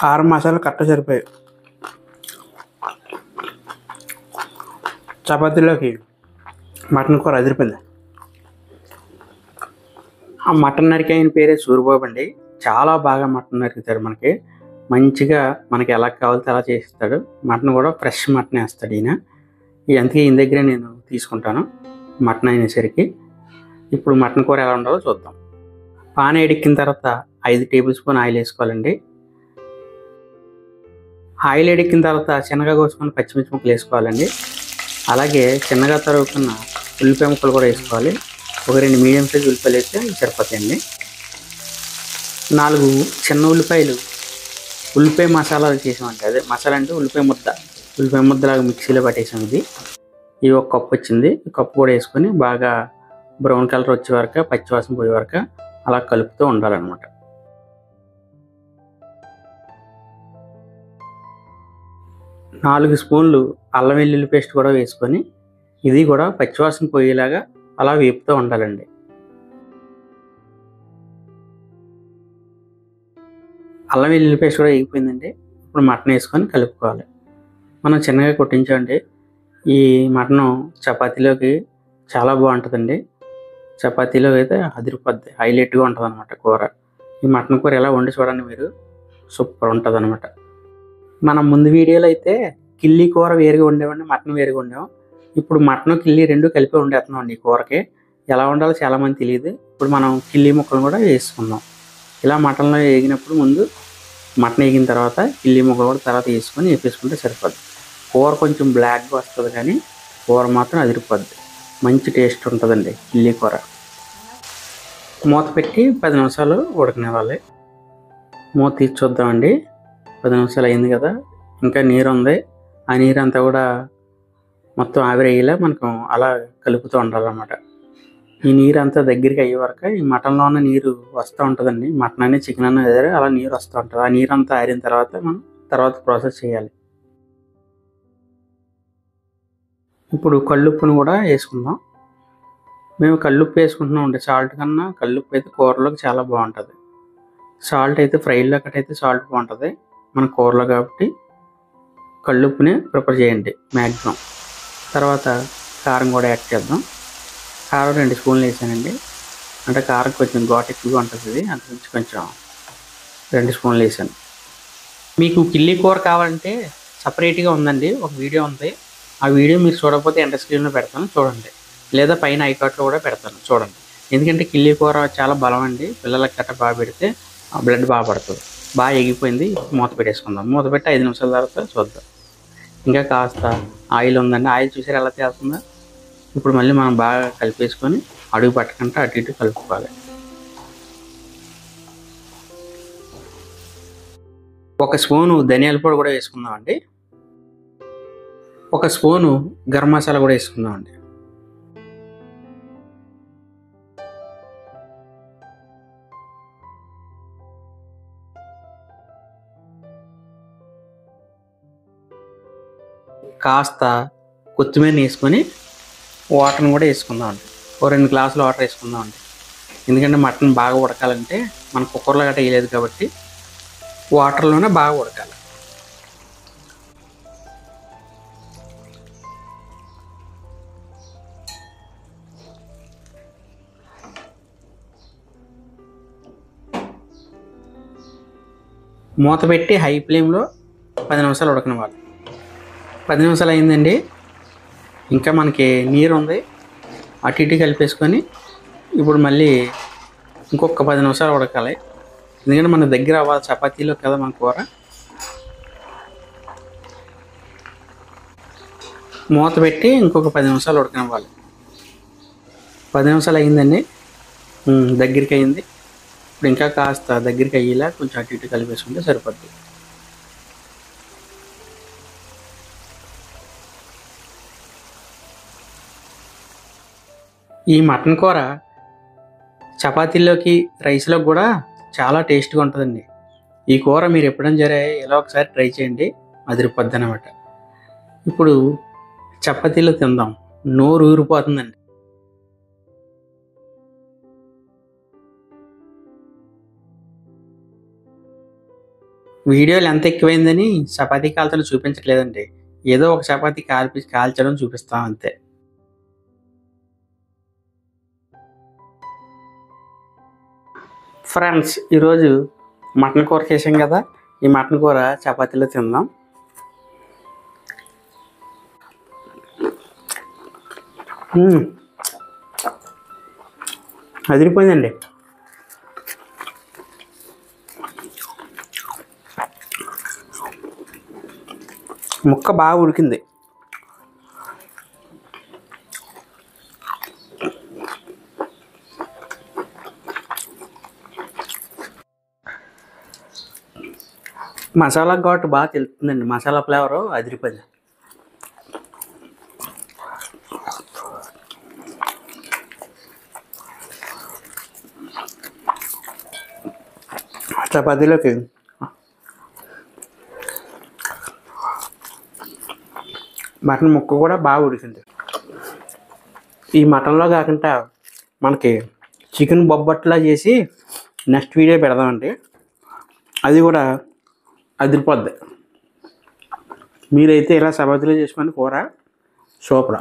కారం మసాలా కరెక్ట్గా సరిపోయాయి. చపాతీలోకి మటన్ కూర అదిరిపోయింది. ఆ మటన్ నరికి ఆయన పేరే సూరిబాబు అండి. చాలా బాగా మటన్ నరుకుతాడు. మంచిగా మనకి ఎలా కావాలితే అలా చేస్తాడు. మటన్ కూడా ఫ్రెష్ మటన్ వేస్తాడు ఈయన. అందుకే ఈయన దగ్గరే నేను తీసుకుంటాను మటన్ అయినసరికి. ఇప్పుడు మటన్ కూర ఎలా ఉండాలో చూద్దాం. పాన్ ఎడిక్కిన తర్వాత 5 టేబుల్ స్పూన్ ఆయిల్ వేసుకోవాలండి. ఆయిల్ ఎడిక్కిన తర్వాత చిన్నగా కోసుకొని పచ్చిమిర్చి ముక్కలు వేసుకోవాలండి. అలాగే చిన్నగా తరుగుకున్న ఉల్లిపాయ ముక్కలు కూడా వేసుకోవాలి. ఒక 2 మీడియం సైజ్ ఉల్లిపాయలు వేస్తే సరిపోతాయండి. 4 చిన్న ఉల్లిపాయలు ఉల్లిపాయ మసాలాలు చేసామండి. అదే మసాలా అంటే ఉల్లిపాయ ముద్దలాగా మిక్సీలో పట్టేసాం. ఇవి ఒక కప్పు వచ్చింది. ఈ కప్పు కూడా వేసుకొని బాగా బ్రౌన్ కలర్ వచ్చే వరకు, పచ్చివాసన పోయే వరకు అలా కలుపుతూ ఉండాలన్నమాట. నాలుగు స్పూన్లు అల్లం వెల్లుల్లి పేస్ట్ కూడా వేసుకొని ఇది కూడా పచ్చివాసన పోయేలాగా అలా వేపుతూ ఉండాలండి. అల్లం వెల్లుల్లి పేస్ట్ కూడా వేగిపోయిందండి. ఇప్పుడు మటన్ వేసుకొని కలుపుకోవాలి. మనం చిన్నగా కొట్టించామండి. ఈ మటను చపాతీలోకి చాలా బాగుంటుందండి. చపాతీలో అయితే అదిరిపోద్ది, హైలైట్గా ఉంటుంది అనమాట కూర. ఈ మటన్ కూర ఎలా వండి చూడండి మీరు, సూపర్ ఉంటుంది అనమాట. మనం ముందు వీడియోలో అయితే కిల్లీ కూర వేరుగా ఉండేవండి, మటన్ వేరుగా ఉండేవం. ఇప్పుడు మటన్ కిల్లీ రెండు కలిపి వండేస్తున్నామండి. ఈ కూరకి ఎలా వండాలో చాలామంది తెలియదు. ఇప్పుడు మనం కిల్లీ ముక్కలను కూడా వేసుకుందాం. ఇలా మటన్లో వేగినప్పుడు ముందు మటన్ వేగిన తర్వాత కిల్లీ ముక్కలు కూడా తర్వాత వేసుకొని వేపేసుకుంటే సరిపోద్ది. కూర కొంచెం బ్లాక్గా వస్తుంది కానీ కూర మాత్రం అదిరిపోద్ది, మంచి టేస్ట్ ఉంటుందండి కిల్లీ కూర. మూత పెట్టి 10 నిమిషాలు ఉడకనివ్వాలి. మూత తీసి చూద్దామండి. 10 నిమిషాలు అయింది కదా, ఇంకా నీరు ఉంది. ఆ నీరు అంతా కూడా మొత్తం ఆవిరయ్యేలా మనకు అలా కలుపుతూ ఉండాలన్నమాట. ఈ నీరు అంతా దగ్గరికి అయ్యే వరకు ఈ మటన్లో ఉన్న నీరు వస్తూ ఉంటుందండి. మటన్ అని చికెన్ అని ఏదైనా అలా నీరు వస్తూ ఉంటుంది. ఆ నీరు అంతా ఆరిన తర్వాత మనం తర్వాత ప్రాసెస్ చేయాలి. ఇప్పుడు కల్లుప్పును కూడా వేసుకుందాం. మేము కల్లుప్పు వేసుకుంటున్నాం అండి. సాల్ట్ కన్నా కల్లుప్పు అయితే కూరలోకి చాలా బాగుంటుంది. సాల్ట్ అయితే ఫ్రైలో కట్టయితే సాల్ట్ బాగుంటుంది. మన కూరలో కాబట్టి కల్లుప్పునే ప్రిపేర్ చేయండి మ్యాక్సిమం. తర్వాత కారం కూడా యాడ్ చేద్దాం. కారం 2 స్పూన్లు వేసానండి. అంటే కారం కొంచెం ఘాటు ఎక్కువగా ఉంటుంది. ఇది అంతకుమించి కొంచెం 2 స్పూన్లు వేసాను. మీకు కిల్లీ కూర కావాలంటే సపరేట్గా ఉందండి, ఒక వీడియో ఉంది. ఆ వీడియో మీరు చూడకపోతే ఎంటర్ స్క్రీన్లో పెడతాను, చూడండి. లేదా పైన ఐకార్ట్లో కూడా పెడతాను, చూడండి. ఎందుకంటే కిల్లీ కూర చాలా బలం అండి. పిల్లలకి గట్ట బాగా పెడితే బ్లడ్ బాగా పడుతుంది. బాగా ఎగిపోయింది. మూత పెట్టేసుకుందాం. మూత పెట్టి 5 నిమిషాల తర్వాత చూద్దాం. ఇంకా కాస్త ఆయిల్ ఉందండి. ఆయిల్ చూసారు ఎలా తేలుతుందో. ఇప్పుడు మళ్ళీ మనం బాగా కలిపేసుకొని అడుగు పట్టకుండా అటు ఇటు కలుపుకోవాలి. ఒక స్పూను ధనియాల పొడి కూడా వేసుకుందామండి. ఒక స్పూను గరం మసాలా కూడా వేసుకుందామండి. కాస్త కొత్తిమీర వేసుకొని వాటర్ని కూడా వేసుకుందామండి. ఓ 2 గ్లాసులు వాటర్ వేసుకుందామండి. ఎందుకంటే మటన్ బాగా ఉడకాలంటే మన కుక్కర్లో గట్రా వేయలేదు కాబట్టి వాటర్లోనే బాగా ఉడకాలి. మూత పెట్టి హై ఫ్లేమ్లో 10 నిమిషాలు ఉడకనివ్వాలి. 10 నిమిషాలు అయిందండి. ఇంకా మనకి నీరు ఉంది. అటు ఇటు కలిపేసుకొని ఇప్పుడు మళ్ళీ ఇంకొక 10 నిమిషాలు ఉడకాలి. ఎందుకంటే మన దగ్గర అవ్వాలి, చపాతీలో కదా మన కూర. మూత పెట్టి ఇంకొక 10 నిమిషాలు ఉడకనివ్వాలి. 10 నిమిషాలు అయిందండి. దగ్గరికి అయింది. ఇప్పుడు ఇంకా కాస్త దగ్గరికి అయ్యేలా కొంచెం అటు ఇటు కలిపేసుకుంటే సరిపోద్ది. ఈ మటన్ కూర చపాతీలోకి, రైస్లోకి కూడా చాలా టేస్ట్గా ఉంటుందండి. ఈ కూర మీరు ఎప్పుడైనా సరే ఇలా ఒకసారి ట్రై చేయండి, అదిరిపోద్ది అన్నమాట. ఇప్పుడు చపాతీలో తిందాం, నోరు ఊరిపోతుందండి. వీడియోలు ఎంత ఎక్కువైందని చపాతీ కాల్చడం చూపించట్లేదండి. ఏదో ఒక చపాతీ కాల్చడం చూపిస్తాం అంతే. ఫ్రెండ్స్, ఈరోజు మటన్ కూర చేసాం కదా, ఈ మటన్ కూర చపాతీలో తిందాం. అదిరిపోయిందండి. ముక్క బాగా ఉడికింది. మసాలా ఘాటు బాగా తెలుస్తుందండి. మసాలా ఫ్లేవరు అదిరిపోయింది. చపాతీలోకి మటన్ ముక్క కూడా బాగా ఉడికింది. ఈ మటన్లో కాకుండా మనకి చికెన్ బొబ్బట్లా చేసి నెక్స్ట్ వీడియో పెడదామండి. అది కూడా అదిరిపోద్ది. మీరైతే ఇలా చపాతీలో చేసుకొని కూర సూపర్.